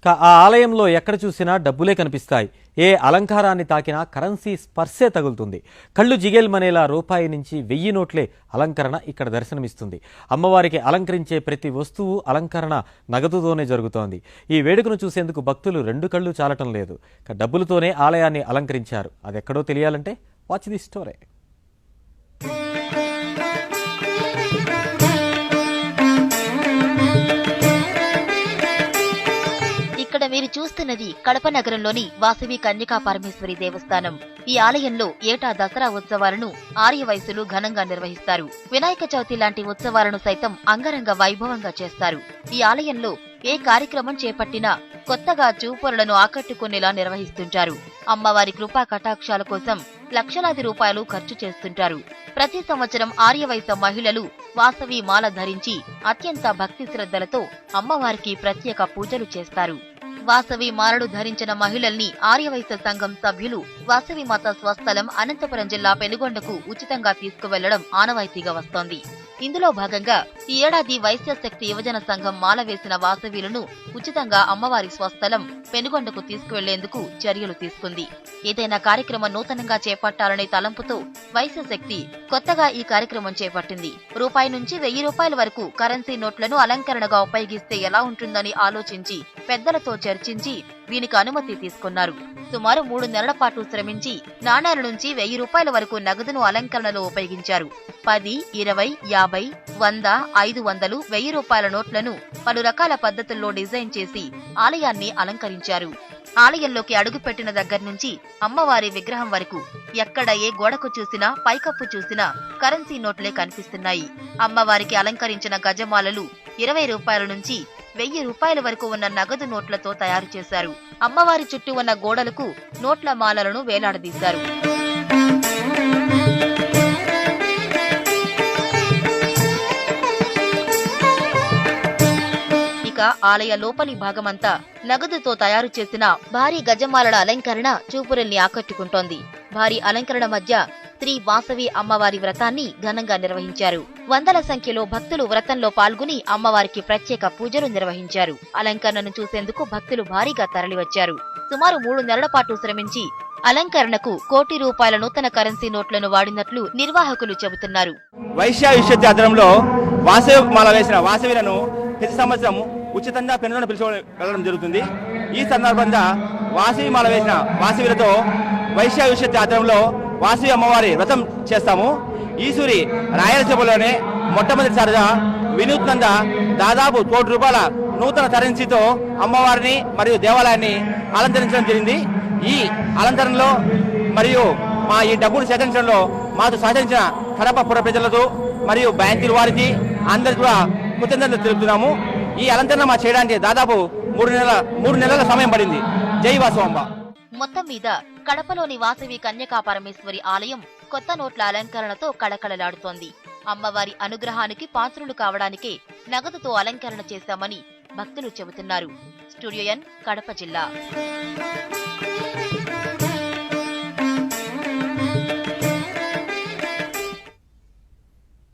ఆ ఆలయంలో ఎక్కడ చూసినా డబ్బులే కనిపిస్తాయి. ఏ అలంకారాన్ని తాకినా కరెన్సీ స్పర్శే తగులుతుంది. కళ్ళు జిగేల్మనేలా రూపాయి నుంచి 1000 నోట్లే అలంకరణ ఇక్కడ దర్శనమిస్తుంది. అమ్మవారికి అలంకరించే ప్రతి వస్తువు అలంకరణ నగదుతోనే జరుగుతోంది. ఈ వేడుకను చూసేందుకు భక్తులు 2 కళ్ళు చాలటం లేదు. డబ్బులతోనే ఆలయాన్ని అలంకరించారు. అదెక్కడో తెలియాలంటే వాచ్ ది స్టోరీ. ఇక్కడ మీరు చూస్తున్నది కడప నగరంలోని వాసవి కన్యకా పరమేశ్వరి దేవస్థానం. ఈ ఆలయంలో ఏటా దసరా ఉత్సవాలను ఆర్యవైశ్యులు ఘనంగా నిర్వహిస్తారు. వినాయక చవితి లాంటి ఉత్సవాలను సైతం అంగరంగ వైభవంగా చేస్తారు. ఈ ఆలయంలో ఏ కార్యక్రమం చేపట్టినా కొత్తగా చూపరులను ఆకట్టుకునేలా నిర్వహిస్తుంటారు. అమ్మవారి కృపా కటాక్షాల కోసం లక్షలాది రూపాయలు ఖర్చు చేస్తుంటారు. ప్రతి సంవత్సరం ఆర్యవైశ్య మహిళలు వాసవి మాల ధరించి అత్యంత భక్తి శ్రద్ధలతో అమ్మవారికి ప్రత్యేక పూజలు చేస్తారు. వాసవి మాలలు ధరించిన మహిళల్ని ఆర్యవైశ్య సంఘం సభ్యులు వాసవి మాత స్వస్థలం అనంతపురం జిల్లా పెనుగొండకు ఉచితంగా తీసుకువెళ్లడం ఆనవాయితీగా వస్తోంది. ఇందులో భాగంగా ఈ ఏడాది వైశ్య శక్తి యువజన సంఘం మాల వేసిన వాసవీలను ఉచితంగా అమ్మవారి స్వస్థలం పెనుగొండకు తీసుకువెళ్లేందుకు చర్యలు తీసుకుంది. ఏదైనా కార్యక్రమం నూతనంగా చేపట్టాలనే తలంపుతో వైశ్య శక్తి కొత్తగా ఈ కార్యక్రమం చేపట్టింది. రూపాయి నుంచి 1000 రూపాయల వరకు కరెన్సీ నోట్లను అలంకరణగా ఉపయోగిస్తే ఎలా ఉంటుందని ఆలోచించి పెద్దలతో చర్చించి దీనికి అనుమతి తీసుకున్నారు. సుమారు 3 నెలల పాటు శ్రమించి నాణేల నుంచి 1000 రూపాయల వరకు నగదును అలంకరణలో ఉపయోగించారు. 10, 20, 50, 100, 500, 1000 రూపాయల నోట్లను పలు రకాల పద్ధతుల్లో డిజైన్ చేసి ఆలయాన్ని అలంకరించారు. ఆలయంలోకి అడుగుపెట్టిన దగ్గర నుంచి అమ్మవారి విగ్రహం వరకు ఎక్కడ ఏ గోడకు చూసినా పైకప్పు చూసినా కరెన్సీ నోట్లే కనిపిస్తున్నాయి. అమ్మవారికి అలంకరించిన గజమాలలు 20 రూపాయల నుంచి 1000 రూపాయల వరకు ఉన్న నగదు నోట్లతో తయారు చేశారు. అమ్మవారి చుట్టూ ఉన్న గోడలకు నోట్ల మాలలను వేలాడదీశారు. ఇక ఆలయ లోపలి భాగమంతా నగదుతో తయారు చేసిన భారీ గజమాలల అలంకరణ చూపురుల్ని ఆకట్టుకుంటోంది. భారీ అలంకరణ మధ్య శ్రీ వాసవి అమ్మవారి వ్రతాన్ని ఘనంగా నిర్వహించారు. వందల సంఖ్యలో భక్తులు వ్రతంలో పాల్గొని అమ్మవారికి ప్రత్యేక పూజలు నిర్వహించారు. అలంకరణను చూసేందుకు భక్తులు భారీగా తరలివచ్చారు. సుమారు 3 నెలల పాటు శ్రమించి అలంకరణకు 1 కోటి రూపాయల నూతన కరెన్సీ నోట్లను వాడినట్లు నిర్వాహకులు చెబుతున్నారు. వైశ్య విశ్వవిద్యాలయంలో వాసవి మాల వేసిన వాసవిలను ప్రతి సంవత్సరం ఉచితంగా పెనుగొండ పిలుచుకోవడం జరుగుతుంది. ఈ సందర్భంగా వాసవి మాల వేసిన వాసవిలతో వైశ్య విశ్వవిద్యాలయంలో వాసవి అమ్మవారి వ్రతం చేస్తాము. ఈశ్వరి రాయలసీమలోనే మొట్టమొదటిసారిగా వినూత్నంగా దాదాపు 1 కోటి రూపాయల నూతన కరెన్సీతో అమ్మవారిని మరియు దేవాలయాన్ని అలంకరించడం జరిగింది. ఈ అలంకరణలో మరియు మా ఈ డబ్బును సేకరించడంలో మాకు సహకరించిన కడప పుర ప్రజలతో మరియు బ్యాంకుల వారికి అందరికీ కూడా కృతజ్ఞతలు తెలుపుతున్నాము. ఈ అలంకరణ మా చేయడానికి దాదాపు 3 నెలల సమయం పడింది. జై వాసవాంబ. మొత్తం మీద కడపలోని వాసవి కన్యకా పరమేశ్వరి ఆలయం కొత్త నోట్ల అలంకరణతో కళకళలాడుతోంది. అమ్మవారి అనుగ్రహానికి పాత్రులు కావడానికే నగదుతో అలంకరణ చేశామని భక్తులు చెబుతున్నారు. స్టూడియో ఎన్, కడప జిల్లా.